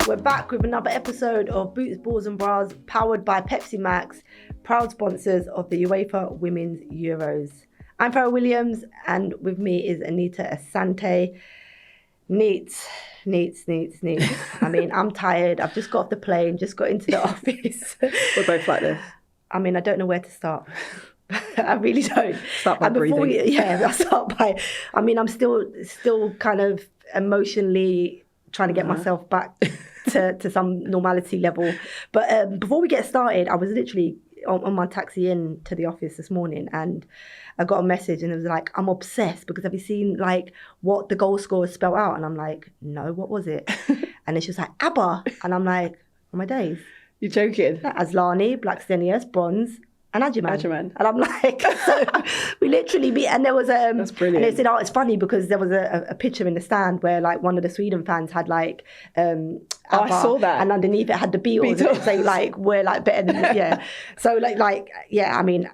We're back with another episode of Boots, Balls and Bras, powered by Pepsi Max, proud sponsors of the UEFA Women's Euros. I'm Fara Williams, and with me is Anita Asante. Neat. I mean, I'm tired. I've just got off the plane, just got into the office. We're both like this. I mean, I don't know where to start. I really don't. Start by breathing. I'll start by, I mean, I'm still kind of emotionally trying to get myself back to some normality level. But before we get started, I was literally on my taxi in to the office this morning, and I got a message, and it was like, I'm obsessed because have you seen like what the goal scorers spell out? And I'm like, no, what was it? And then she was like, ABBA. And I'm like, oh my days. You're joking? Aslani, Black Stenius, Bronze, and Agyemang. And I'm like, so we literally meet, and there was that's brilliant. And they said, oh, it's funny because there was a picture in the stand where like one of the Sweden fans had like ABBA, I saw that, and underneath it had the Beatles. And saying like we're like better than So like yeah, I mean,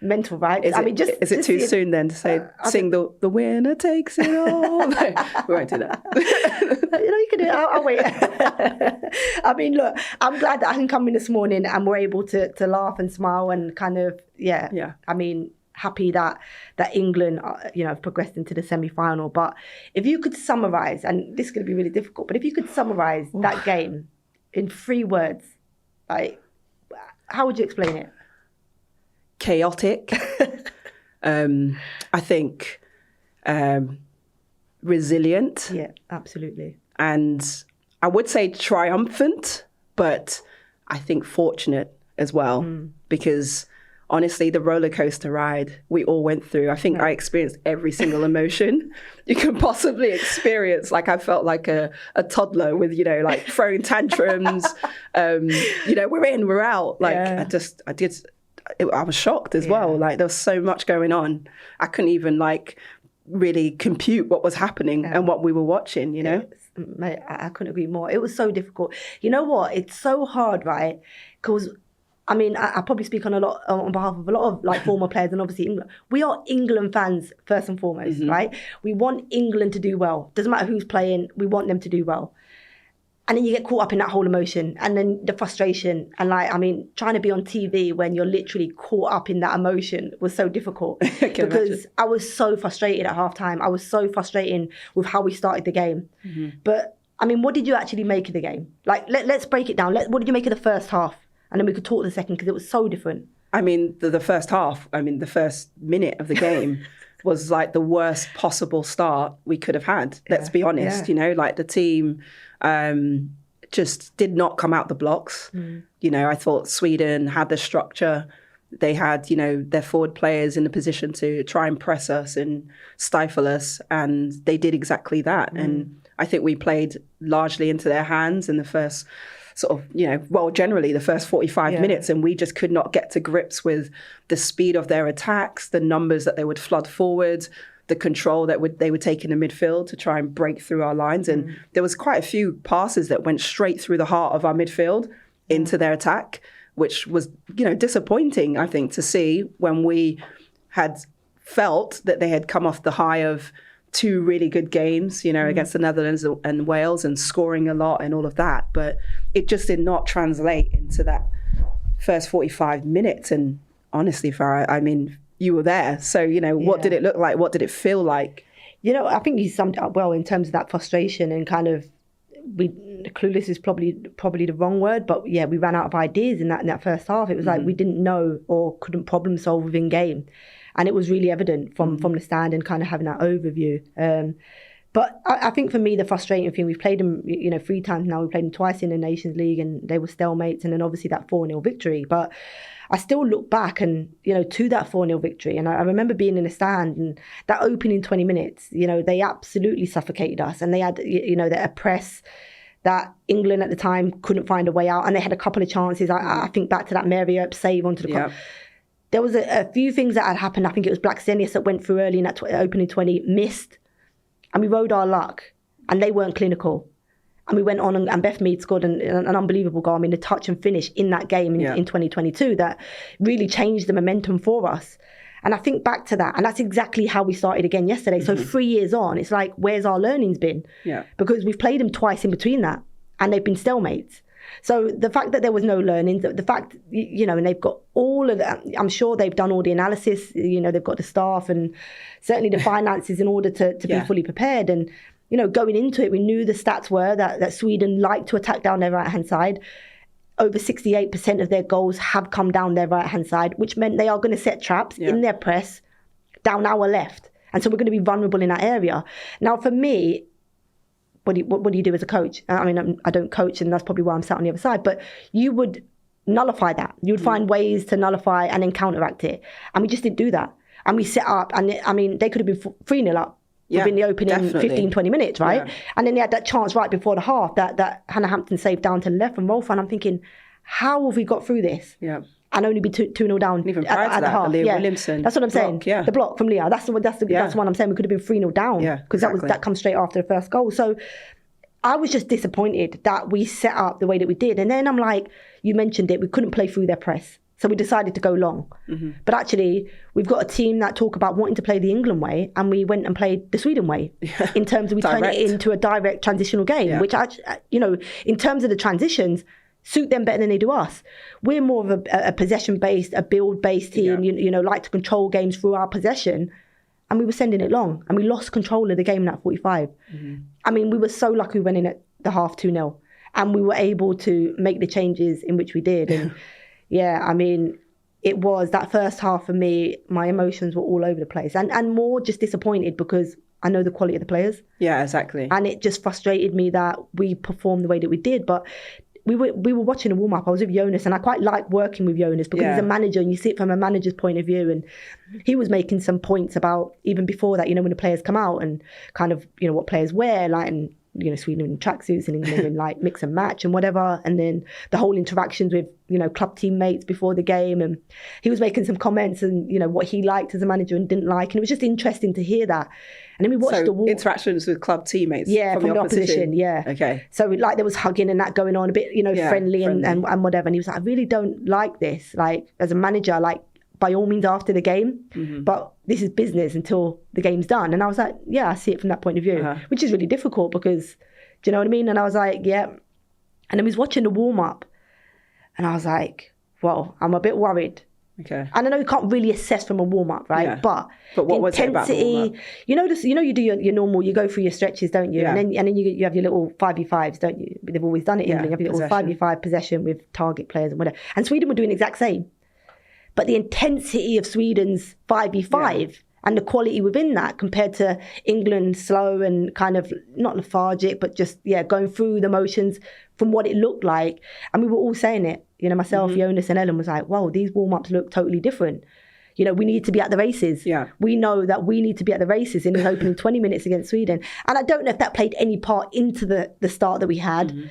mental, right? Is it too soon then to say sing the winner takes it all? No, we won't do that. You can do it. I'll wait. I mean, look, I'm glad that I can come in this morning and we're able to laugh and smile and kind of I mean, happy that England have progressed into the semi-final. But if you could summarise, and this is going to be really difficult, but if you could summarise that game in 3 words, like, how would you explain it? Chaotic. I think resilient. Yeah, absolutely. And I would say triumphant, but I think fortunate as well, because honestly, the roller coaster ride we all went through, I think I experienced every single emotion you can possibly experience. Like I felt like a toddler with, like throwing tantrums. We're in, we're out. Like I was shocked as well. Like there was so much going on. I couldn't even like really compute what was happening and what we were watching, Mate, I couldn't agree more. It was so difficult. You know what? It's so hard, right? Because I mean, I probably speak on behalf of a lot of like former players, and obviously England. We are England fans first and foremost, right? We want England to do well. Doesn't matter who's playing, we want them to do well. And then you get caught up in that whole emotion, and then the frustration, and like, I mean, trying to be on TV when you're literally caught up in that emotion was so difficult because I was so frustrated at halftime. I was so frustrated with how we started the game. But I mean, what did you actually make of the game? Like, let's break it down. What did you make of the first half? And then we could talk the second, because it was so different. I mean, the first half, the first minute of the game was like the worst possible start we could have had. Let's be honest, like the team just did not come out the blocks. I thought Sweden had the structure. They had, their forward players in the position to try and press us and stifle us. And they did exactly that. And I think we played largely into their hands in the first generally the first 45 minutes, and we just could not get to grips with the speed of their attacks, the numbers that they would flood forward, the control that they would take in the midfield to try and break through our lines. And there was quite a few passes that went straight through the heart of our midfield into their attack, which was, disappointing, I think, to see when we had felt that they had come off the high of 2 really good games, against the Netherlands and Wales, and scoring a lot and all of that. But it just did not translate into that first 45 minutes. And honestly, Farah, I mean, you were there. So, what did it look like? What did it feel like? I think you summed it up well in terms of that frustration and kind of, clueless is probably the wrong word, but we ran out of ideas in that first half. It was like we didn't know or couldn't problem solve within game. And it was really evident from the stand and kind of having that overview. But I think for me, the frustrating thing, we've played them, 3 times now. We played them twice in the Nations League, and they were stalemates. And then obviously that 4-0 victory. But I still look back and, to that 4-0 victory. And I remember being in the stand, and that opening 20 minutes, they absolutely suffocated us. And they had, a press that England at the time couldn't find a way out. And they had a couple of chances. I think back to that Mary Earp save onto the There was a few things that had happened. I think it was Black Stenius that went through early in that opening 20, missed, and we rode our luck, and they weren't clinical. And we went on, and Beth Mead scored an unbelievable goal. I mean, the touch and finish in that game in 2022 that really changed the momentum for us. And I think back to that, and that's exactly how we started again yesterday. So 3 years on, it's like, where's our learnings been? Because we've played them twice in between that. and they've been stalemates. So the fact that there was no learning, the fact, and they've got all of that, I'm sure they've done all the analysis, they've got the staff and certainly the finances in order to be fully prepared. And, going into it, we knew the stats were that Sweden liked to attack down their right-hand side. Over 68% of their goals have come down their right-hand side, which meant they are going to set traps in their press down our left. And so we're going to be vulnerable in that area. Now, for me, what do you do as a coach? I mean, I don't coach, and that's probably why I'm sat on the other side. But you would nullify that. You would find ways to nullify and then counteract it. And we just didn't do that. And we set up, and they could have been 3-0 up within the opening 15, 20 minutes, right? Yeah. And then they had that chance right before the half, that Hannah Hampton saved down to the left from Rolf. And I'm thinking, how have we got through this? Yeah. And only be 2-0 down and even prior to that, the Leah Williamson. That's what I'm saying. Block, the block from Leah. That's the one I'm saying. We could have been 3-0 down because that comes straight after the first goal. So I was just disappointed that we set up the way that we did. And then I'm like, you mentioned it, we couldn't play through their press. So we decided to go long. Mm-hmm. But actually, we've got a team that talk about wanting to play the England way, and we went and played the Sweden way in terms of we turned it into a direct transitional game, which, in terms of the transitions, suit them better than they do us. We're more of a possession-based, a build-based team, like to control games through our possession. And we were sending it long. And we lost control of the game in that 45. Mm-hmm. I mean, we were so lucky we went in at the half 2-0. And we were able to make the changes in which we did. And it was that first half for me, my emotions were all over the place. And more just disappointed because I know the quality of the players. Yeah, exactly. And it just frustrated me that we performed the way that we did. But we were watching a warm-up. I was with Jonas, and I quite like working with Jonas because he's a manager, and you see it from a manager's point of view. And he was making some points about, even before that, when the players come out and kind of, what players wear, like, and, Sweden in tracksuits and England in like mix and match and whatever. And then the whole interactions with, club teammates before the game. And he was making some comments and, what he liked as a manager and didn't like. And it was just interesting to hear that. And then we watched interactions with club teammates from the opposition. Okay. So there was hugging and that going on, a bit, friendly and whatever. And he was like, I really don't like this. Like, as a manager, like, by all means after the game, but this is business until the game's done. And I was like, I see it from that point of view, which is really difficult because, do you know what I mean? And I was like, yeah. And then we was watching the warm-up and I was like, well, I'm a bit worried. Okay. And I know you can't really assess from a warm-up, right? Yeah. But what was it about the warm-up? You do your normal, you go through your stretches, don't you? Yeah. And then you have your little 5v5s, don't you? They've always done it in England. You have your little 5v5 possession with target players and whatever. And Sweden were doing the exact same. But the intensity of Sweden's 5v5 and the quality within that compared to England, slow and kind of not lethargic, but just, going through the motions from what it looked like. And we were all saying it, myself, Jonas and Ellen was like, whoa, these warm-ups look totally different. We need to be at the races. Yeah. We know that we need to be at the races in the opening 20 minutes against Sweden. And I don't know if that played any part into the start that we had.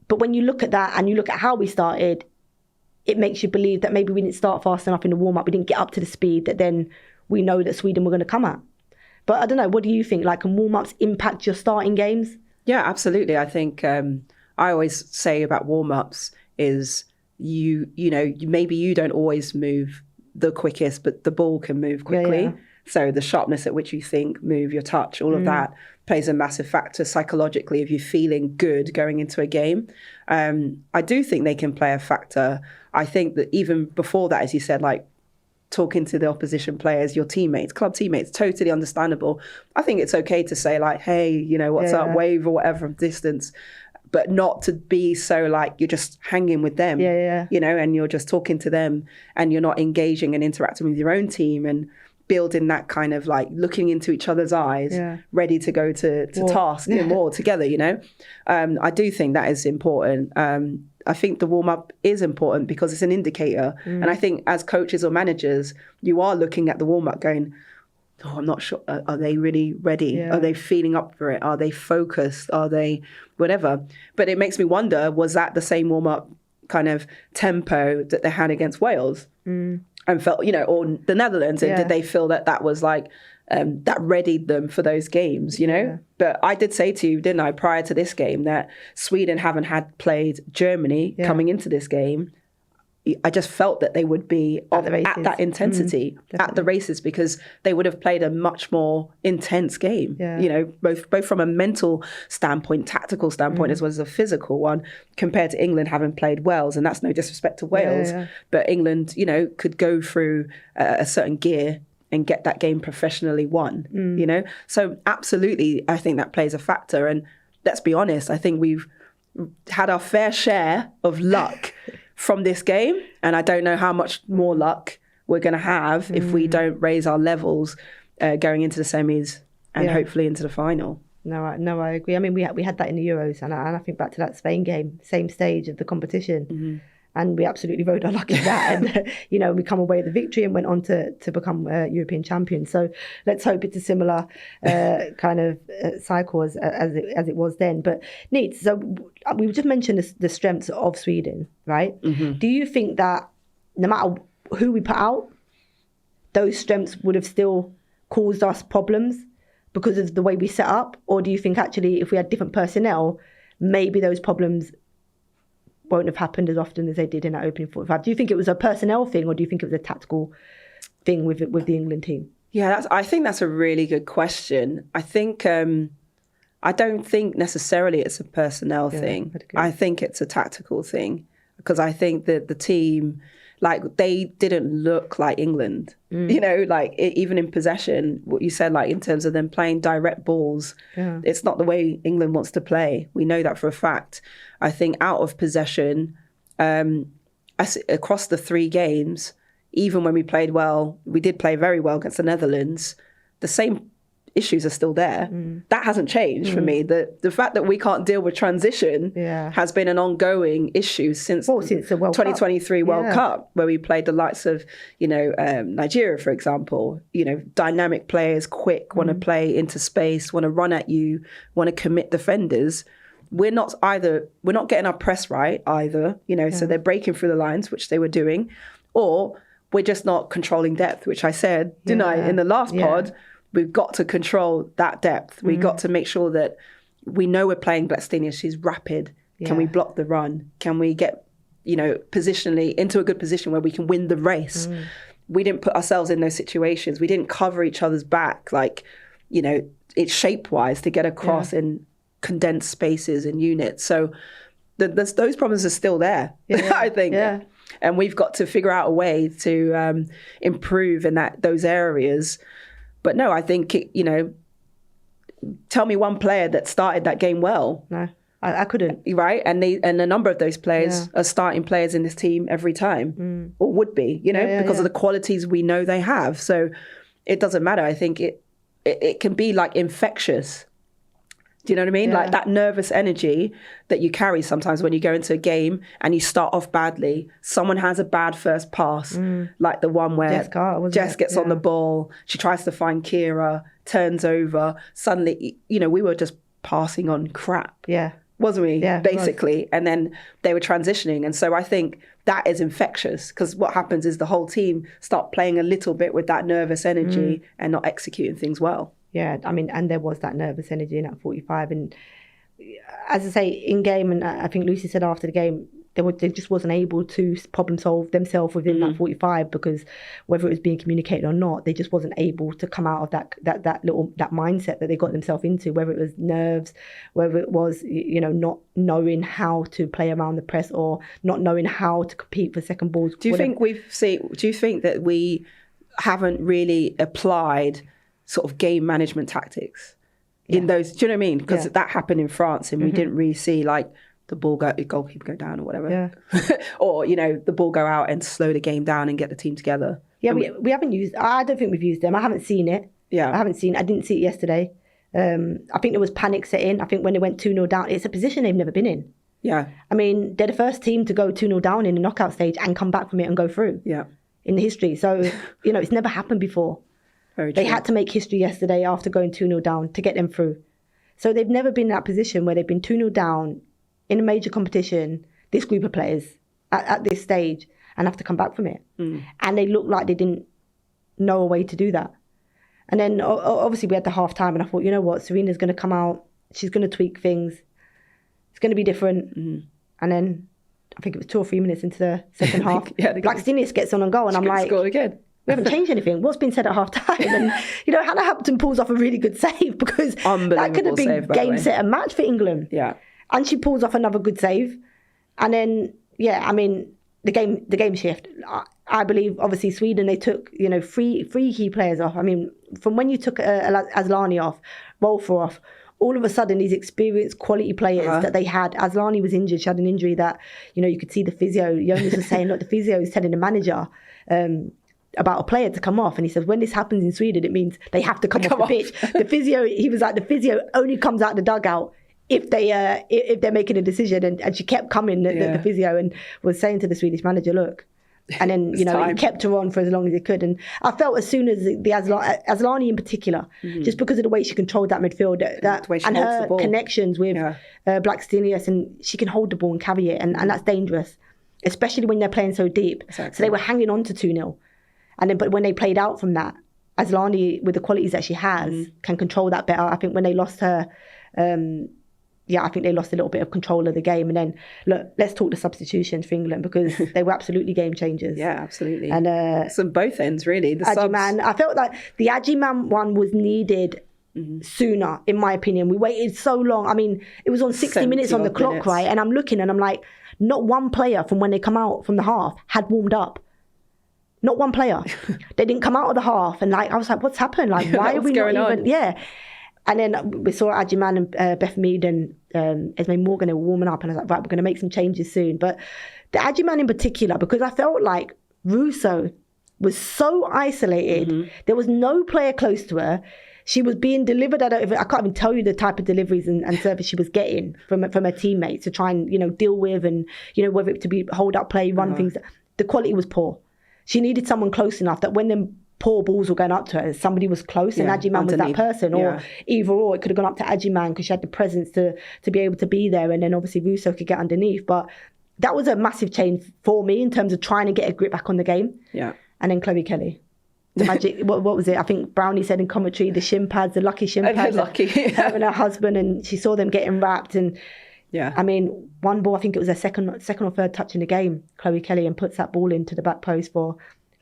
But when you look at that and you look at how we started, it makes you believe that maybe we didn't start fast enough in the warm-up. We didn't get up to the speed that then we know that Sweden were going to come at. But I don't know, what do you think? Like, can warm-ups impact your starting games? Yeah, absolutely. I think I always say about warm-ups is maybe you don't always move the quickest, but the ball can move quickly. Yeah. So the sharpness at which you think, move, your touch, all of that plays a massive factor psychologically if you're feeling good going into a game. I do think they can play a factor. I think that even before that, as you said, like talking to the opposition players, your teammates, club teammates, totally understandable. I think it's okay to say like, hey, what's up, wave or whatever from distance, but not to be so like you're just hanging with them, and you're just talking to them and you're not engaging and interacting with your own team and building that kind of like looking into each other's eyes, ready to go to task more together, I do think that is important. I think the warm-up is important because it's an indicator. And I think as coaches or managers, you are looking at the warm-up going, oh, I'm not sure. Are they really ready? Yeah. Are they feeling up for it? Are they focused? Are they whatever? But it makes me wonder, was that the same warm-up kind of tempo that they had against Wales? And felt, or the Netherlands, and did they feel that was like, that readied them for those games, But I did say to you, didn't I, prior to this game, that Sweden haven't had played Germany coming into this game. I just felt that they would be at that intensity at the races, because they would have played a much more intense game, both from a mental standpoint, tactical standpoint, as well as a physical one, compared to England having played Wales. And that's no disrespect to Wales, but England, could go through a certain gear and get that game professionally won, So absolutely, I think that plays a factor. And let's be honest, I think we've had our fair share of luck from this game, and I don't know how much more luck we're going to have if we don't raise our levels going into the semis and hopefully into the final. No, I agree. I mean, we had that in the Euros, and I think back to that Spain game, same stage of the competition, and we absolutely rode our luck in that. And we come away with the victory and went on to become European champions. So let's hope it's a similar kind of cycle as it was then. But Mead, so we just mentioned the strengths of Sweden, right? Do you think that no matter who we put out, those strengths would have still caused us problems because of the way we set up? Or do you think actually if we had different personnel, maybe those problems won't have happened as often as they did in that opening 45? Do you think it was a personnel thing, or do you think it was a tactical thing with the England team? Yeah, I think that's a really good question. I think I don't think necessarily it's a personnel thing. I think it's a tactical thing, because I think that the team, they didn't look like England, even in possession, what you said, in terms of them playing direct balls, it's not the way England wants to play. We know that for a fact. I think out of possession, across the 3 games, even when we played well, we did play very well against the Netherlands, the same issues are still there. That hasn't changed for me. The fact that we can't deal with transition has been an ongoing issue since the 2023 World Cup, where we played the likes of, Nigeria, for example. Dynamic players, quick, want to play into space, want to run at you, want to commit defenders. We're not getting our press right either, so they're breaking through the lines, which they were doing, or we're just not controlling depth, which I said, didn't I, in the last pod. We've got to control that depth. We've got to make sure that we know we're playing Blackstenius. She's rapid. Can we block the run? Can we get, positionally into a good position where we can win the race? We didn't put ourselves in those situations. We didn't cover each other's back, it's shape-wise to get across in condensed spaces and units. So those problems are still there, I think. Yeah. And we've got to figure out a way to improve in those areas. But no, I think, tell me one player that started that game well. No, I couldn't. Right? And a number of those players are starting players in this team every time, or would be, because of the qualities we know they have. So it doesn't matter. I think it can be infectious. Do you know what I mean? That nervous energy that you carry sometimes when you go into a game and you start off badly. Someone has a bad first pass, like the one where Jess gets on the ball. She tries to find Kira, turns over. Suddenly, we were just passing on crap. Yeah. Wasn't we? Yeah, basically. And then they were transitioning. And so I think that is infectious, because what happens is the whole team start playing a little bit with that nervous energy and not executing things well. Yeah, I mean, and there was that nervous energy in that 45. And as I say, in game, and I think Lucy said after the game, they just wasn't able to problem solve themselves within that 45, because whether it was being communicated or not, they just wasn't able to come out of that mindset that they got themselves into, whether it was nerves, whether it was, not knowing how to play around the press, or not knowing how to compete for second balls. Do you think that we haven't really applied sort of game management tactics in those? Do you know what I mean? Because that happened in France, and we didn't really see the goalkeeper go down or whatever, or the ball go out and slow the game down and get the team together. Yeah, we haven't used. I don't think we've used them. I haven't seen it. Yeah, I didn't see it yesterday. I think there was panic set in. I think when they went 2-0 down, it's a position they've never been in. Yeah, I mean, they're the first team to go 2-0 down in the knockout stage and come back from it and go through. Yeah, in the history. So it's never happened before. They had to make history yesterday after going 2-0 down to get them through. So they've never been in that position where they've been 2-0 down in a major competition, this group of players at this stage, and have to come back from it. And they looked like they didn't know a way to do that. And then obviously we had the half time, and I thought, you know what, Sarina's going to come out, she's going to tweak things, it's going to be different. And then I think it was 2 or 3 minutes into the second half. Yeah, Blackstenius gets on and go, and I'm like, scored again. We haven't changed anything. What's been said at half time? And, Hannah Hampton pulls off a really good save because that could have been game, set, and match for England. Yeah. And she pulls off another good save. And then, the game shift. I believe, obviously, Sweden, they took, three key players off. I mean, from when you took Asllani off, Rolfer off, all of a sudden, these experienced quality players that they had. Asllani was injured. She had an injury that, you could see the physio. Jonas was saying, look, the physio is telling the manager about a player to come off. And he says, when this happens in Sweden, it means they have to come off the pitch. The physio, he was like, the physio only comes out the dugout if they're making a decision. And she kept coming, the physio, and was saying to the Swedish manager, look. And then, he kept her on for as long as he could. And I felt as soon as the Asllani in particular, just because of the way she controlled that midfield, and her connections with Blackstenius, and she can hold the ball and carry it. And that's dangerous, especially when they're playing so deep. Exactly. So they were hanging on to 2-0. But when they played out from that, Asllani, with the qualities that she has, can control that better. I think when they lost her, I think they lost a little bit of control of the game. And then, look, let's talk the substitutions for England, because they were absolutely game changers. Yeah, absolutely. And it's on both ends, really. The Agyemang, I felt like the Agyemang one was needed sooner, in my opinion. We waited so long. I mean, it was on 60 minutes on the clock, right? And I'm looking and I'm like, not one player from when they come out from the half had warmed up. Not one player. They didn't come out of the half. And I was like, what's happened? Like, why are we not even... Yeah. And then we saw Agyemang and Beth Mead and Esme Morgan, they were warming up. And I was like, right, we're going to make some changes soon. But the Agyemang in particular, because I felt like Russo was so isolated. There was no player close to her. She was being delivered. I can't even tell you the type of deliveries and service she was getting from her teammates to try and, deal with, and, whether it to be hold up play, run things. The quality was poor. She needed someone close enough that when them poor balls were going up to her, somebody was close, and Agyemang was that person. Or either or, it could have gone up to Agyemang because she had the presence to be able to be there, and then obviously Russo could get underneath. But that was a massive change for me in terms of trying to get a grip back on the game. Yeah. And then Chloe Kelly. The magic, what was it? I think Brownie said in commentary, the shin pads, the lucky shin pads. Her and her husband, and she saw them getting wrapped. And I mean, one ball, I think it was her second or third touch in the game, Chloe Kelly, and puts that ball into the back post for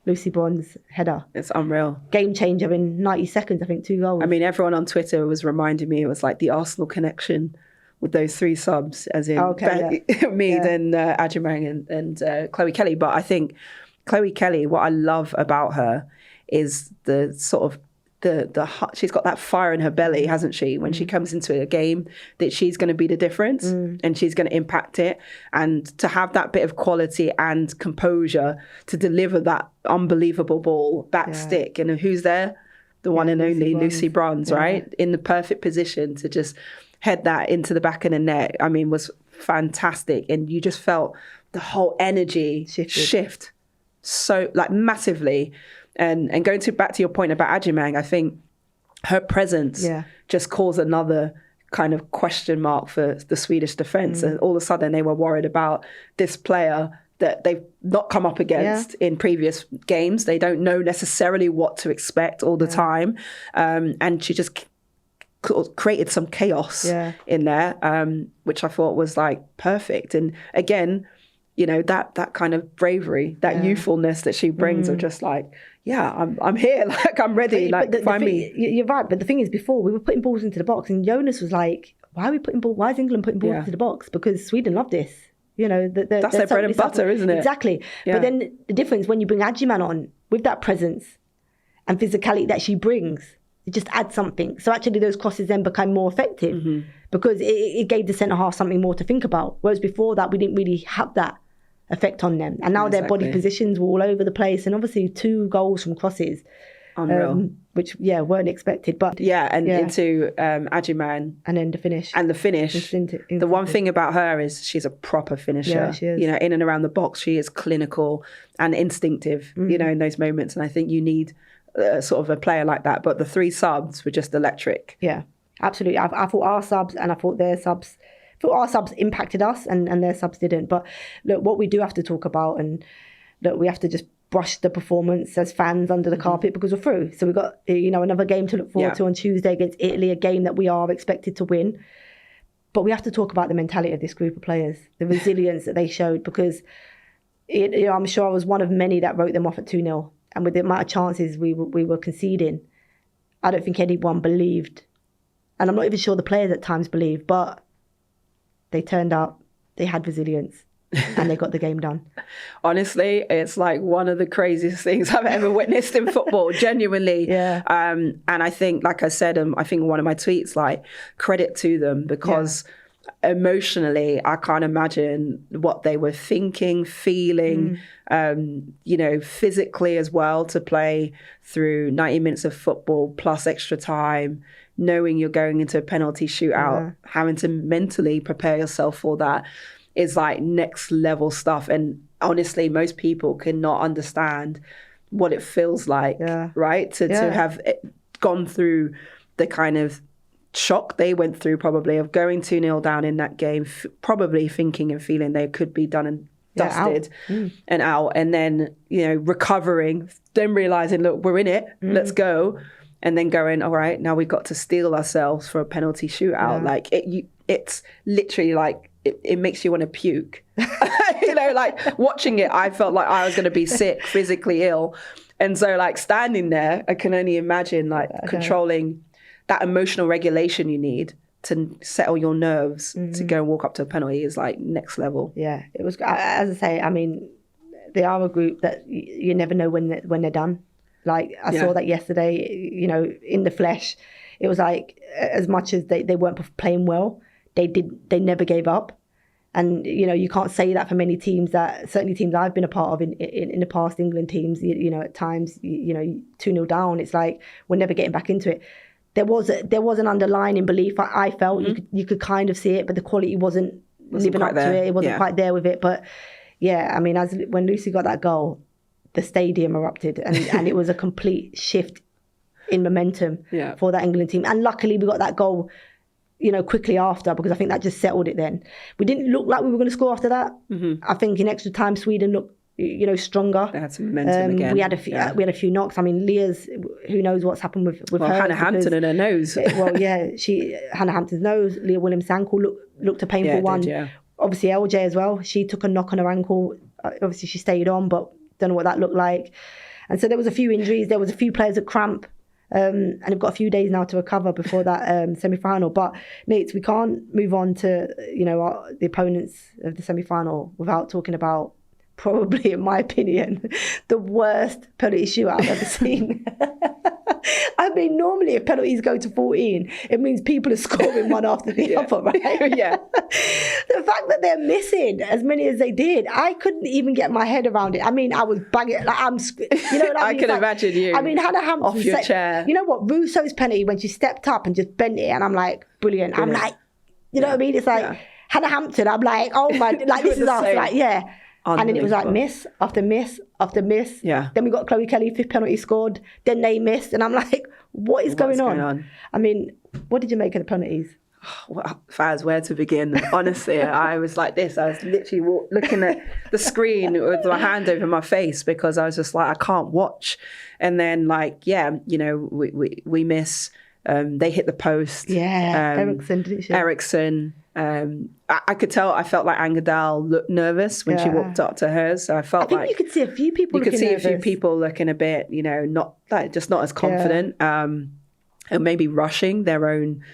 Lucy Bond's header. It's unreal. Game changer in 90 seconds, I think, 2 goals. I mean, everyone on Twitter was reminding me it was like the Arsenal connection with those 3 subs, as in Mead and Agyemang and Chloe Kelly. But I think Chloe Kelly, what I love about her is the sort of she's got that fire in her belly, hasn't she? When she comes into a game, that she's going to be the difference and she's going to impact it. And to have that bit of quality and composure to deliver that unbelievable ball back stick. And who's there? The one and only Lucy Bronze, right? In the perfect position to just head that into the back of the net. I mean, was fantastic. And you just felt the whole energy shift so like massively. And going back to your point about Agyemang, I think her presence just caused another kind of question mark for the Swedish defence. And all of a sudden they were worried about this player that they've not come up against in previous games. They don't know necessarily what to expect all the time. And she just created some chaos in there, which I thought was like perfect. And again, that kind of bravery, that youthfulness that she brings of just like, I'm here, like I'm ready, like find me. You're right, but the thing is, before we were putting balls into the box, and Jonas was like, why is England putting balls into the box? Because Sweden love this. That's their bread and butter, isn't it? Exactly. Yeah. But then the difference when you bring Agyemang on with that presence and physicality that she brings, it just adds something. So actually those crosses then become more effective because it gave the centre half something more to think about. Whereas before that, we didn't really have that effect on them. And now their body positions were all over the place. And obviously 2 goals from crosses. Unreal. Which, weren't expected. But into Agyemang. And then the finish. And the finish. The one thing about her is she's a proper finisher. Yeah, she is. In and around the box, she is clinical and instinctive, in those moments. And I think you need sort of a player like that. But the 3 subs were just electric. Yeah, absolutely. I thought our subs and I thought their subs... I thought our subs impacted us and their subs didn't. But look, what we do have to talk about, and look, we have to just brush the performance as fans under the carpet because we're through. So we've got, another game to look forward to on Tuesday against Italy, a game that we are expected to win. But we have to talk about the mentality of this group of players, the resilience that they showed, because I'm sure I was one of many that wrote them off at 2-0. And with the amount of chances we were conceding, I don't think anyone believed. And I'm not even sure the players at times believed, but they turned up, they had resilience, and they got the game done. Honestly, it's like one of the craziest things I've ever witnessed in football, genuinely. Yeah. And I think, like I said, I think one of my tweets, like, credit to them, because emotionally, I can't imagine what they were thinking, feeling, physically as well, to play through 90 minutes of football plus extra time, knowing you're going into a penalty shootout, having to mentally prepare yourself for that is like next level stuff. And honestly, most people cannot understand what it feels like, right? To have gone through the kind of shock they went through, probably, of going 2-0 down in that game, probably thinking and feeling they could be done and dusted and out. And then, recovering, then realizing, look, we're in it, let's go. And then going, all right, now we've got to steel ourselves for a penalty shootout. Like it's literally like, it makes you want to puke. Like watching it, I felt like I was going to be sick, physically ill. And so like standing there, I can only imagine like controlling that emotional regulation you need to settle your nerves to go and walk up to a penalty is like next level. Yeah, it was, as I say, I mean, they are a group that you never know when they're done. Like I saw that yesterday, in the flesh. It was like, as much as they weren't playing well, they never gave up. And, you can't say that for many teams, certainly teams I've been a part of in the past, England teams, at times, 2-0 down, it's like, we're never getting back into it. There was an underlying belief, I felt, you could kind of see it, but the quality wasn't living up to it. It wasn't quite there with it. But yeah, I mean, when Lucy got that goal, the stadium erupted, and it was a complete shift in momentum for that England team. And luckily we got that goal, quickly after, because I think that just settled it then. We didn't look like we were going to score after that. I think in extra time, Sweden looked, stronger. They had some momentum again. We had a few knocks. I mean, Leah's, who knows what's happened with her. Hannah Hampton and her nose. Hannah Hampton's nose, Leah Williams' ankle looked a painful one. Obviously LJ as well. She took a knock on her ankle. Obviously she stayed on, but don't know what that looked like. And so there was a few injuries. There was a few players that cramp. And we've got a few days now to recover before that semi-final. But, Nate, we can't move on to, the opponents of the semi-final without talking about, probably, in my opinion, the worst penalty shootout I've ever seen. I mean, normally if penalties go to 14, it means people are scoring one after the other, right? The fact that they're missing as many as they did, I couldn't even get my head around it. I mean, I was banging, like I can imagine you. I mean, Hannah Hampton off your chair. You know what? Russo's penalty, when she stepped up and just bent it, and I'm like, brilliant. I'm like, you know what I mean? It's like Hannah Hampton. I'm like, oh my, like this is us, like And then it was like miss after miss after miss. Yeah. Then we got Chloe Kelly, 5th penalty scored. Then they missed. And I'm like, what's going on? I mean, what did you make of the penalties? Well, Faz, where to begin? Honestly, I was like this. I was literally looking at the screen with my hand over my face, because I was just like, I can't watch. And then we miss. They hit the post. Yeah, Eriksson, didn't she? Eriksson. I could tell. I felt like Angadal looked nervous when she walked up to hers. So I felt like you could see a few people. A few people looking a bit, not as confident, and maybe rushing their own,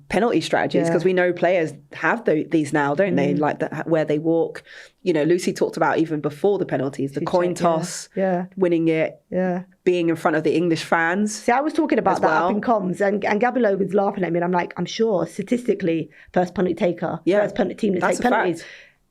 penalty strategies, because we know players have these now, don't they? Like that, where they walk. Lucy talked about even before the penalties, the coin toss, winning it, being in front of the English fans. See, I was talking about that up in comms, and Gabby Logan's laughing at me, and I'm like, I'm sure statistically, first penalty taker, first penalty team to take penalties,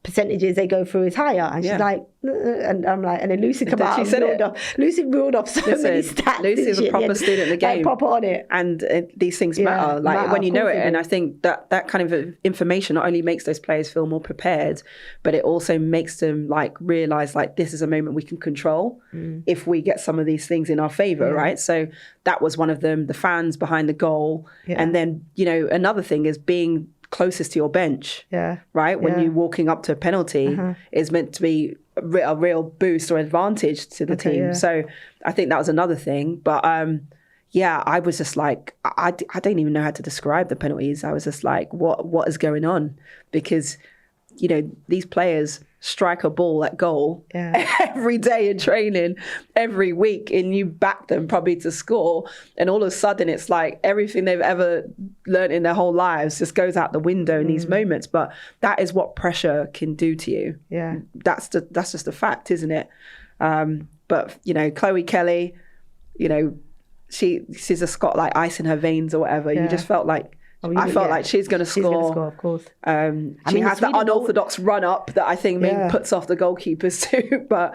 percentages they go through is higher. And she's like, and I'm like, and then Lucy come out and ruled off. Lucy ruled off so many stats. Lucy's a proper student of the game. Like, proper on it. And these things matter, when you know it. And I think that kind of information not only makes those players feel more prepared, but it also makes them realise this is a moment we can control if we get some of these things in our favour, right? So that was one of them, the fans behind the goal. And then, another thing is being closest to your bench, right? When you're walking up to a penalty, is meant to be a real boost or advantage to the team. So I think that was another thing. But yeah, I was just like, I don't even know how to describe the penalties. I was just like, what is going on? Because, you know, these players strike a ball at goal every day in training, every week, and you back them probably to score. And all of a sudden, it's like everything they've ever learned in their whole lives just goes out the window in these moments. But that is what pressure can do to you. Yeah, that's just a fact, isn't it? But, you know, Chloe Kelly, you know, she's just got like ice in her veins or whatever. You just felt like, I felt like she's going to score. She's going to score, of course. She has that unorthodox run up that I think maybe puts off the goalkeepers too. But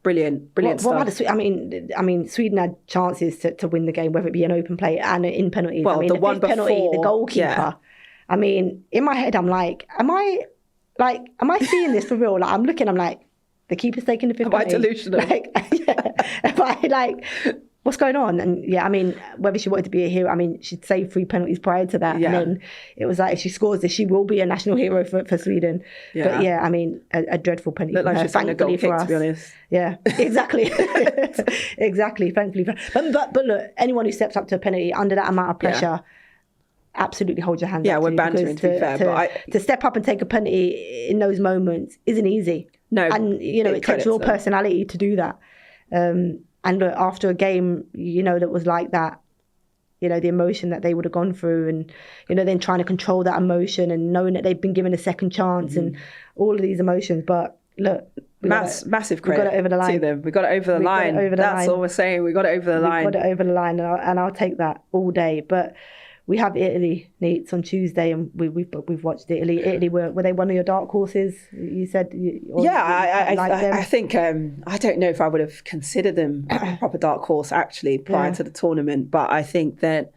brilliant stuff. I mean, Sweden had chances to win the game, whether it be an open play and in penalties. Well, I mean, the one before, penalty, the goalkeeper. I mean, in my head, I'm like, am I seeing this for real? Like, I'm looking, I'm like, the keeper's taking the fifth penalty. Am I delusional? Like, am I like, what's going on? And I mean, whether she wanted to be a hero, I mean, she'd saved 3 penalties prior to that. And then it was like, if she scores this, she will be a national hero for Sweden. But I mean, a dreadful penalty. Looked like she's having a goal kick, to be honest. Yeah, exactly. Exactly, thankfully. But look, anyone who steps up to a penalty under that amount of pressure, absolutely hold your hands up. Yeah, we're bantering, to be fair. To step up and take a penalty in those moments isn't easy. No. And, you know, it takes real personality to do that. And look, after a game, you know, that was like that, you know, the emotion that they would have gone through and, you know, then trying to control that emotion and knowing that they've been given a second chance and all of these emotions. But look, massive credit got it over the line. to them. We got it over the line. That's all we're saying. We got it over the line. We got it over the line, and I'll take that all day. But we have Italy, Neats, on Tuesday, and we've watched Italy. Italy, were they one of your dark horses? You said, I think I don't know if I would have considered them a proper dark horse actually prior to the tournament, but I think that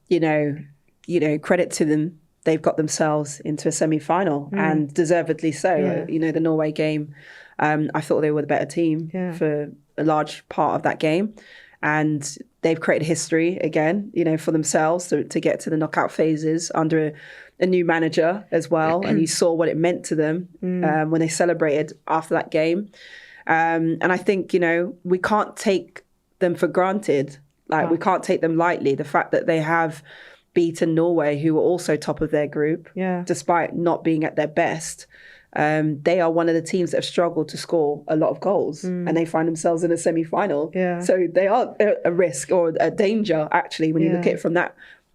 you know, credit to them. They've got themselves into a semi-final and deservedly so. Yeah. You know, the Norway game, I thought they were the better team for a large part of that game. And they've created history again, you know, for themselves to get to the knockout phases under a new manager as well. And you saw what it meant to them when they celebrated after that game. And I think, you know, we can't take them for granted. Like, we can't take them lightly. The fact that they have beaten Norway, who were also top of their group, despite not being at their best. They are one of the teams that have struggled to score a lot of goals and they find themselves in a semi-final. Yeah. So they are a risk or a danger, actually, when you look at it from that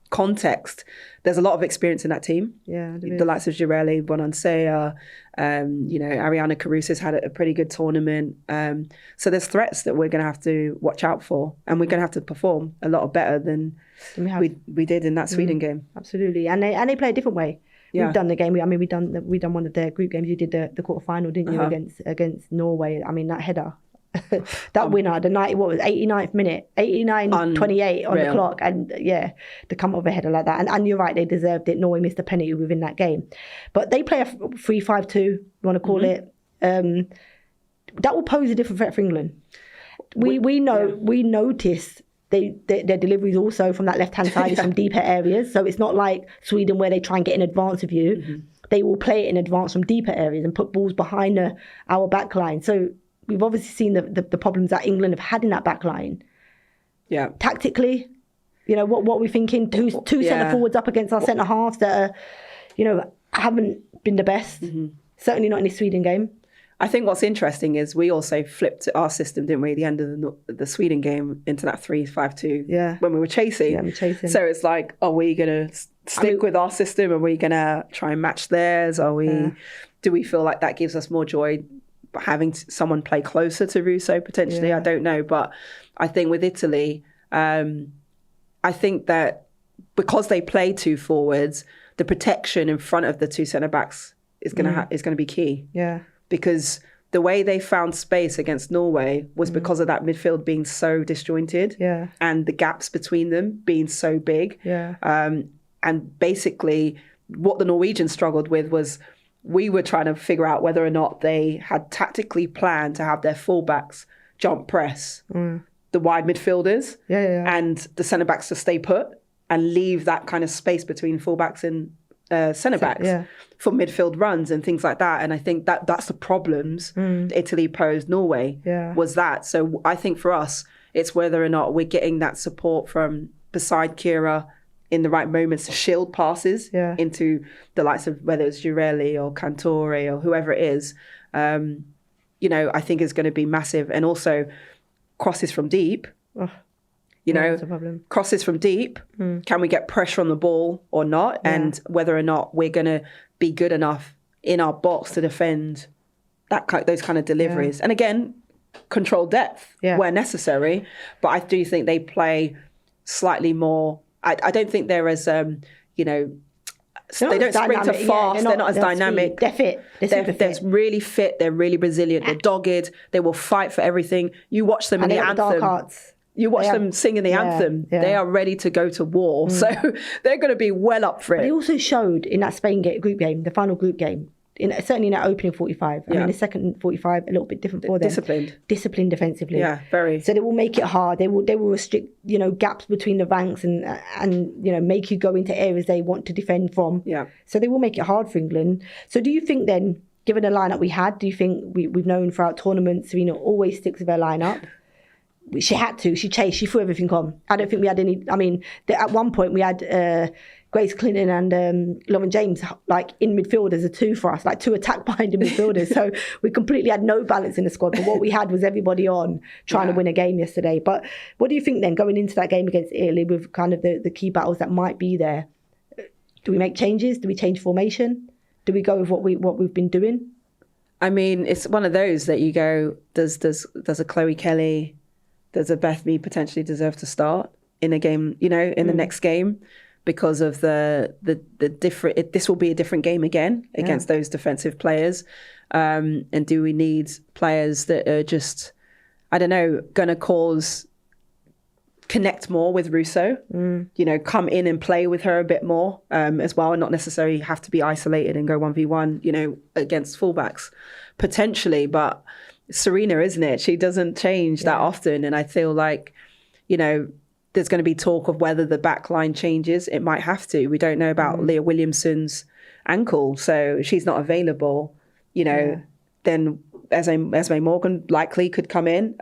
context. There's a lot of experience in that team. Yeah, the likes of Girelli, Bonansea, you know, Ariana Caruso's had a pretty good tournament. So there's threats that we're going to have to watch out for, and we're going to have to perform a lot better than we did in that Sweden game. Absolutely, and they play a different way. We've done the game. I mean, we done one of their group games. You did the quarterfinal, didn't you, against Norway? I mean, that header, that winner, the 89th minute, 89-28 on the clock, and to come up with a header like that. And you're right, they deserved it. Norway missed a penalty within that game, but they play a 3-5-2. You want to call it? That will pose a different threat for England. We noticed. Their deliveries also from that left-hand side is from deeper areas. So it's not like Sweden where they try and get in advance of you. Mm-hmm. They will play it in advance from deeper areas and put balls behind our back line. So we've obviously seen the problems that England have had in that back line. Yeah. Tactically, you know, what are we thinking? Two centre forwards up against our centre halves that are, you know, haven't been the best. Mm-hmm. Certainly not in the Sweden game. I think what's interesting is we also flipped our system, didn't we, at the end of the Sweden game into that 3-5-2 when we were chasing. Yeah, chasing. So it's like, are we going to stick with our system? Are we going to try and match theirs? Do we feel like that gives us more joy having someone play closer to Russo potentially? Yeah. I don't know. But I think with Italy, I think that because they play 2 forwards, the protection in front of the 2 centre-backs is going to be key. Yeah. Because the way they found space against Norway was because of that midfield being so disjointed and the gaps between them being so big. Yeah. And basically what the Norwegians struggled with was we were trying to figure out whether or not they had tactically planned to have their fullbacks jump press the wide midfielders and the centre-backs to stay put and leave that kind of space between fullbacks and centre-backs for midfield runs and things like that. And I think that's the problems Italy posed Norway was that. So I think for us, It's whether or not we're getting that support from beside Kira in the right moments to shield passes into the likes of whether it's Jurelli or Cantore or whoever it is. You know, I think is going to be massive. And also crosses from deep. That's a problem. Crosses from deep. Can we get pressure on the ball or not? Yeah. And whether or not we're going to be good enough in our box to defend those kind of deliveries. And again, control depth where necessary. But I do think they play slightly more. I don't think they're as, they don't sprint to fast. They're not as dynamic. They're fit. They're really fit. They're really resilient. They're dogged. They will fight for everything. You watch them in the anthem. Dark hearts. You watch them singing the anthem. Yeah. They are ready to go to war. So they're going to be well up for it. But they also showed in that Spain group game, the final group game, certainly in that opening 45. I mean, the second 45, a little bit different for them. Disciplined defensively. Yeah, very. So they will make it hard. They will restrict, gaps between the ranks and make you go into areas they want to defend from. Yeah. So they will make it hard for England. So do you think then, given the lineup we had, do you think we've known throughout tournaments, Sarina always sticks with her lineup? She had to. She chased. She threw everything on. I don't think we had any. I mean, at one point we had Grace Clinton and Lauren James like in midfield as a two for us, like two attack-minded midfielders. So we completely had no balance in the squad. But what we had was everybody on trying to win a game yesterday. But what do you think then, going into that game against Italy with kind of the key battles that might be there? Do we make changes? Do we change formation? Do we go with what we've been doing? I mean, it's one of those that you go, does a Chloe Kelly, does a Beth Mead potentially deserve to start in a game, in the next game, because of the different, this will be a different game again against those defensive players. And do we need players that are just, I don't know, going to connect more with Russo, come in and play with her a bit more as well, and not necessarily have to be isolated and go 1v1, against fullbacks potentially. But Sarina, isn't it? She doesn't change that often. And I feel like, there's going to be talk of whether the back line changes. It might have to. We don't know about Leah Williamson's ankle. So if she's not available, then Esme Morgan likely could come in.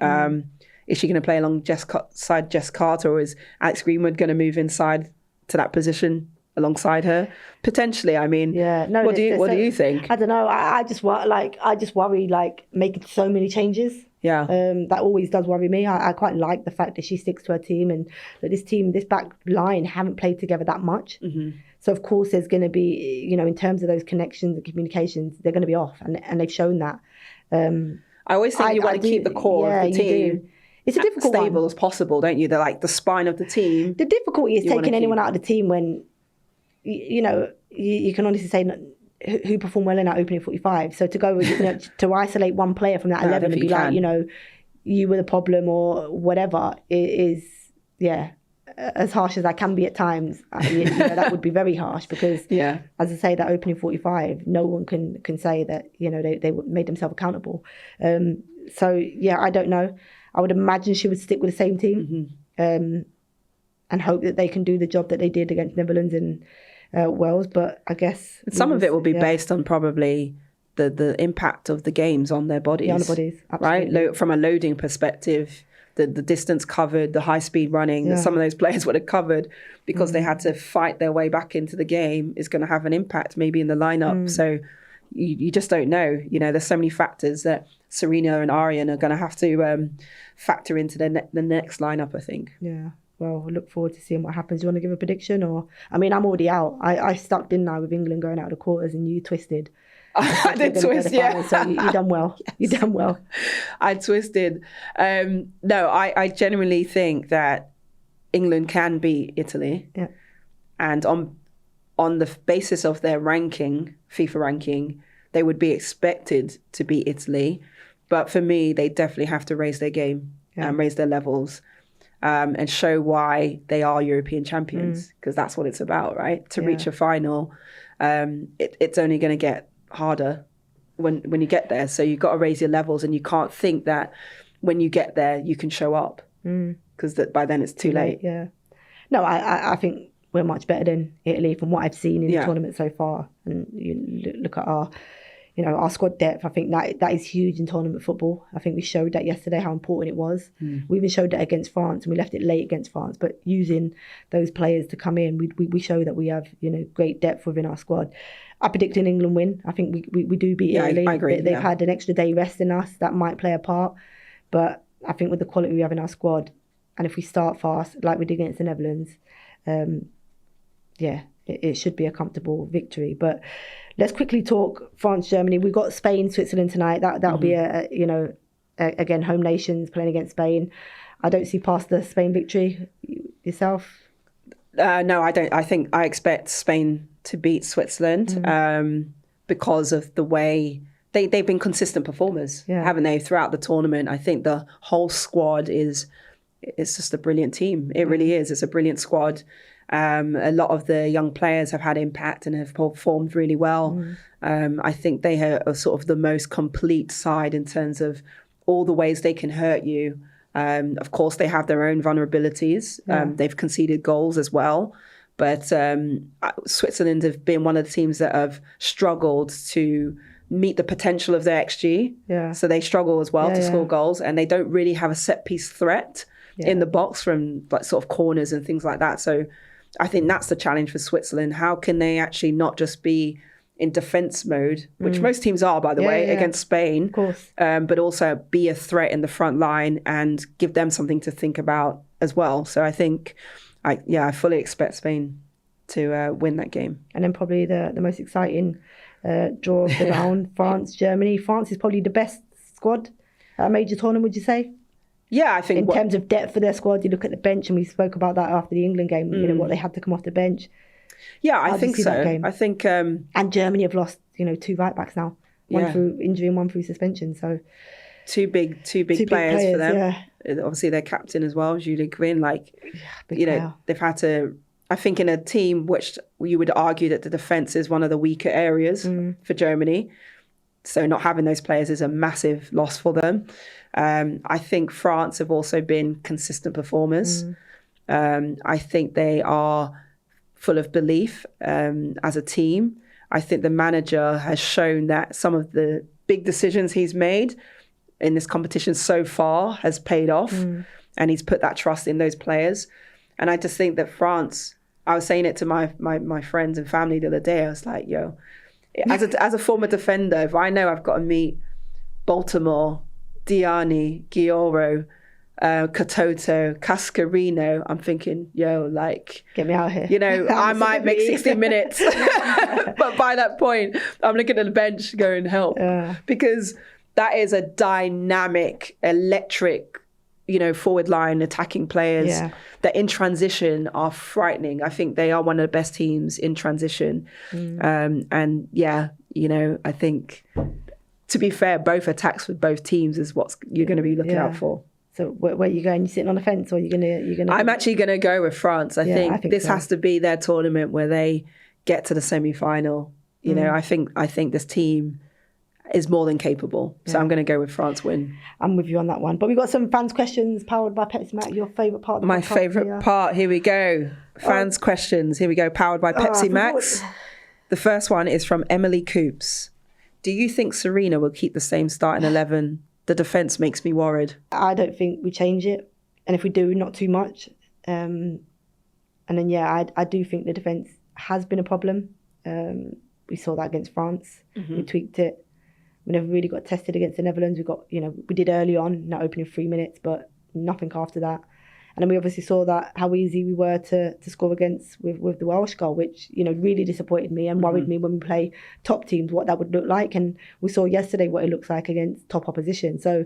Is she going to play alongside Jess Carter, or is Alex Greenwood going to move inside to that position alongside her? Potentially. I mean, what do you think? I don't know. I just worry making so many changes. Yeah. That always does worry me. I quite like the fact that she sticks to her team, and that this back line haven't played together that much. So of course there's going to be, in terms of those connections and communications, they're going to be off, and they've shown that. I always think you want to keep the core of the team. It's a difficult stable as possible, don't you? They're like the spine of the team. The difficulty is taking anyone out of the team when, you can honestly say who performed well in that opening 45. So to go with, to isolate one player from that 11 and be like, you were the problem or whatever, is as harsh as I can be at times. That would be very harsh because, as I say, that opening 45, no one can say that, they made themselves accountable. I don't know. I would imagine she would stick with the same team and hope that they can do the job that they did against Netherlands and Wales. But I guess some of it will be based on probably the impact of the games on their bodies. On the bodies, absolutely. Right? From a loading perspective, the distance covered, the high speed running that some of those players would have covered because they had to fight their way back into the game is going to have an impact maybe in the lineup. So you just don't know. There's so many factors that Sarina and Aryan are going to have to factor into the next lineup, I think. Yeah. Well, I look forward to seeing what happens. Do you want to give a prediction? Or, I mean, I'm already out. I stuck, didn't I, with England going out of the quarters, and you twisted. I did twist, yeah. So you done well. You done well. I twisted. No, I genuinely think that England can beat Italy. Yeah. And on the basis of their ranking, FIFA ranking, they would be expected to beat Italy. But for me, they definitely have to raise their game and raise their levels and show why they are European champions, because that's what it's about, right? To reach a final, it's only going to get harder when you get there. So you've got to raise your levels, and you can't think that when you get there, you can show up, because by then it's too late. Yeah. No, I think we're much better than Italy from what I've seen in the tournament so far. And you look at our our squad depth, I think that is huge in tournament football. I think we showed that yesterday how important it was. We even showed that against France, and we left it late against France. But using those players to come in, we show that we have great depth within our squad. I predict an England win. I think we do beat Italy. I agree. They've had an extra day rest in us that might play a part. But I think with the quality we have in our squad, and if we start fast like we did against the Netherlands, it should be a comfortable victory. But let's quickly talk France, Germany. We've got Spain, Switzerland tonight. That'll be again, home nations playing against Spain. I don't see past the Spain victory. Yourself? No, I don't. I expect Spain to beat Switzerland because of the way they've been consistent performers, haven't they, throughout the tournament? I think the whole squad it's just a brilliant team. It really is. It's a brilliant squad. A lot of the young players have had impact and have performed really well. I think they are sort of the most complete side in terms of all the ways they can hurt you. Of course, they have their own vulnerabilities. They've conceded goals as well. But Switzerland have been one of the teams that have struggled to meet the potential of their XG. So they struggle as well to score goals, and they don't really have a set-piece threat in the box from like sort of corners and things like that. So I think that's the challenge for Switzerland. How can they actually not just be in defence mode, which most teams are, by the way, against Spain, of course, but also be a threat in the front line and give them something to think about as well. So I think, I fully expect Spain to win that game. And then probably the most exciting draw of the round, France, Germany. France is probably the best squad at a major tournament, would you say? Yeah, I think in terms of depth for their squad, you look at the bench, and we spoke about that after the England game. What they had to come off the bench. Yeah, I think so. I think, and Germany have lost, 2 right backs now, one through injury and one through suspension. So two big players for them. Yeah. Obviously, their captain as well, UWCL. They've had to. I think in a team which you would argue that the defence is one of the weaker areas for Germany. So not having those players is a massive loss for them. I think France have also been consistent performers. I think they are full of belief as a team. I think the manager has shown that some of the big decisions he's made in this competition so far has paid off, and he's put that trust in those players. And I just think that France, I was saying it to my friends and family the other day, I was like, as a former defender, if I know I've got to meet Baltimore, Diani, Gioro, Katoto, Cascarino, I'm thinking, get me out here. I might make 60 minutes. But by that point, I'm looking at the bench going, help. Because that is a dynamic, electric, forward line attacking players that in transition are frightening. I think they are one of the best teams in transition. I think, to be fair, both attacks with both teams is what you're going to be looking out for. So where are you going? You sitting on the fence, or you're gonna? I'm actually going to go with France. I think this has to be their tournament where they get to the semi-final. I think this team is more than capable. So I'm going to go with France win. I'm with you on that one. But we've got some fans' questions powered by Pepsi Max. Your favourite part? My favourite part. Here we go. Fans' questions. Here we go. Powered by Pepsi Max. The first one is from Emily Coops. Do you think Sarina will keep the same starting 11? The defence makes me worried. I don't think we change it. And if we do, not too much. And then, I do think the defence has been a problem. We saw that against France. We tweaked it. We never really got tested against the Netherlands. We did early on in that opening 3 minutes, but nothing after that. And then we obviously saw that how easy we were to score against with the Welsh goal, which, really disappointed me and worried me when we play top teams, what that would look like. And we saw yesterday what it looks like against top opposition. So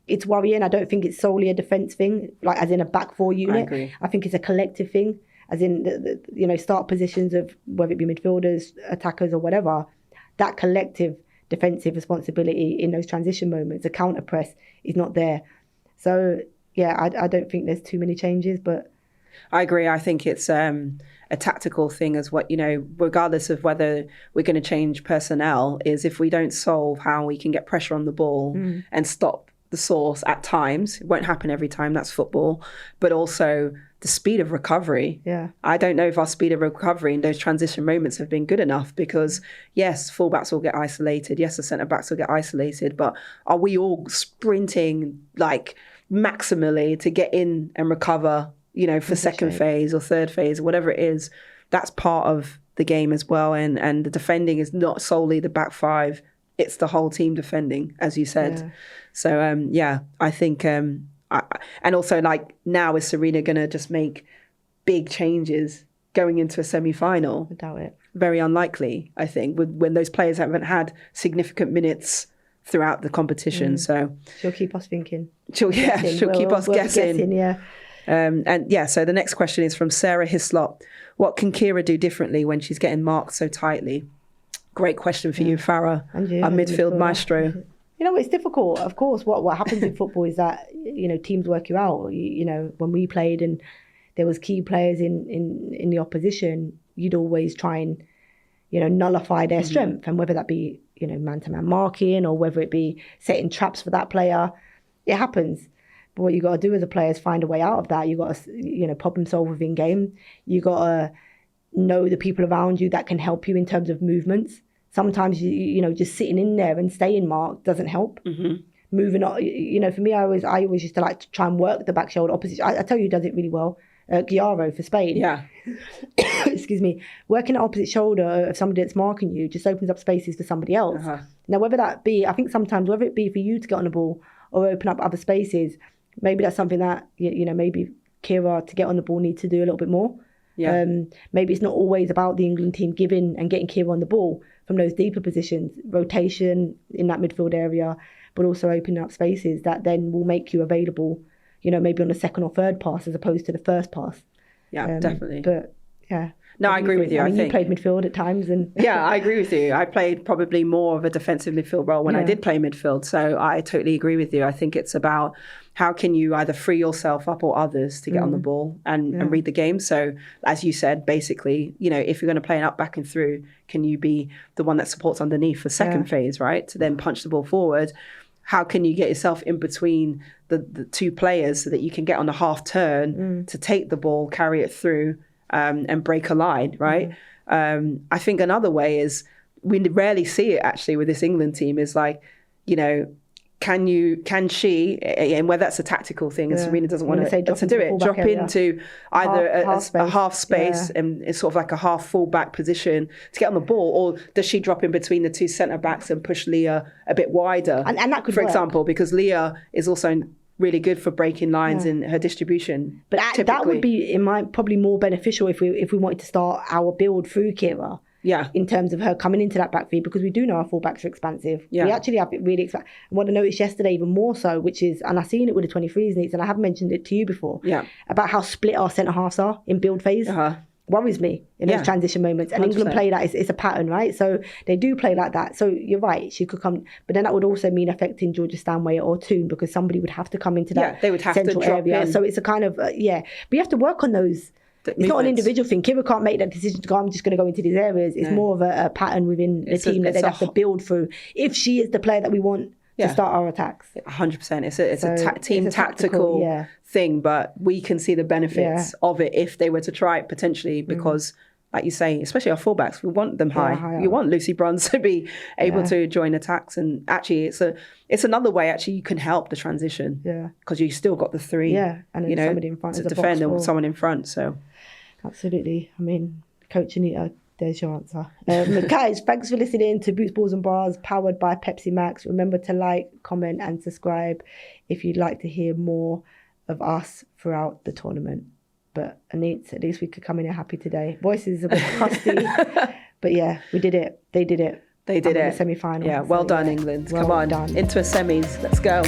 it's worrying. I don't think it's solely a defence thing, like as in a back four unit. I agree. I think it's a collective thing, as in the start positions of whether it be midfielders, attackers or whatever, that collective defensive responsibility in those transition moments, the counter press is not there. So I don't think there's too many changes, but I agree. I think it's a tactical thing as what, regardless of whether we're going to change personnel, is if we don't solve how we can get pressure on the ball and stop the source at times, it won't happen every time, that's football, but also the speed of recovery. Yeah. I don't know if our speed of recovery in those transition moments have been good enough, because yes, fullbacks will get isolated. Yes, the centre backs will get isolated, but are we all sprinting like maximally to get in and recover, you know, for second phase or third phase, or whatever it is? That's part of the game as well. And the defending is not solely the back five. It's the whole team defending, as you said. Yeah. So, I think... and also, like, now is Sarina going to just make big changes going into a semi-final? I doubt it. Very unlikely, I think, when those players haven't had significant minutes throughout the competition. So she'll keep us thinking. She'll keep us guessing. Yeah. So the next question is from Sarah Hislop. What can Kira do differently when she's getting marked so tightly? Great question for you, Farah, our midfield maestro. You know, it's difficult. Of course, what happens in football is that, you know, teams work you out. You know, when we played and there was key players in the opposition, you'd always try and, you know, nullify their strength. And whether that be, you know, man-to-man marking, or whether it be setting traps for that player, it happens. But what you got to do as a player is find a way out of that. You got to, you know, problem solve within game. You got to know the people around you that can help you in terms of movements. Sometimes, you know, just sitting in there and staying marked doesn't help. Moving on, you know, for me, I always used to like to try and work the back shoulder opposite. I tell you who does it really well. Guiaro for Spain. Yeah. Excuse me. Working the opposite shoulder of somebody that's marking you just opens up spaces for somebody else. Now, whether that be, I think sometimes, whether it be for you to get on the ball or open up other spaces, maybe that's something that, you know, maybe Kira to get on the ball needs to do a little bit more. Yeah. Maybe it's not always about the England team giving and getting Kira on the ball from those deeper positions, rotation in that midfield area, but also opening up spaces that then will make you available, you know, maybe on the second or third pass as opposed to the first pass. Yeah, definitely. But yeah. No, I agree with you. I mean, think you played midfield at times, and yeah, I agree with you. I played probably more of a defensive midfield role when I did play midfield. So I totally agree with you. I think it's about how can you either free yourself up or others to get on the ball and read the game. So as you said, basically, you know, if you're going to play an up, back and through, can you be the one that supports underneath for second phase, right? To then punch the ball forward. How can you get yourself in between the two players so that you can get on a half turn to take the ball, carry it through, and break a line, right? I think another way is, we rarely see it actually with this England team, is like, you know, can she, and whether that's a tactical thing, and Sarina doesn't want to do it, drop into either a half space and it's sort of like a half full back position to get on the ball, or does she drop in between the two centre backs and push Leah a bit wider? And that could for work. example, because Leah is also really good for breaking lines in her distribution. But that would be, probably more beneficial if we wanted to start our build through Kira. Yeah. In terms of her coming into that back feed, because we do know our fullbacks are expansive. Yeah. We actually have it really expansive. And what I noticed yesterday even more so, which is, and I've seen it with the 23s needs, and I have mentioned it to you before, about how split our centre halves are in build phase. Worries me in those transition moments. And 100%. England play that, it's a pattern, right? So they do play like that. So you're right, she could come, but then that would also mean affecting Georgia Stanway or Toon, because somebody would have to come into that they would have central to drop area. in. So it's a kind of, but you have to work on those. It's not an individual thing. Kira can't make that decision to go, I'm just going to go into these areas. It's more of a pattern within the team that they'd have to build through if she is the player that we want to start our attacks. 100%. It's a team tactical thing, but we can see the benefits of it if they were to try it potentially, because like you say, especially our fullbacks, we want them high. You want Lucy Bronze to be able to join attacks, and actually it's another way actually you can help the transition. Because you still got the three. And then somebody in front to defend and someone in front. So absolutely. I mean, Coach Anita, there's your answer. Guys, thanks for listening to Boots, Balls and Bras, powered by Pepsi Max. Remember to like, comment and subscribe if you'd like to hear more of us throughout the tournament. But Anita, at least we could come in here happy today. Voices a bit crusty, but yeah, we did it. They did it. They did it. In the semi-final. Yeah, well done, England. Come on, into a semis. Let's go.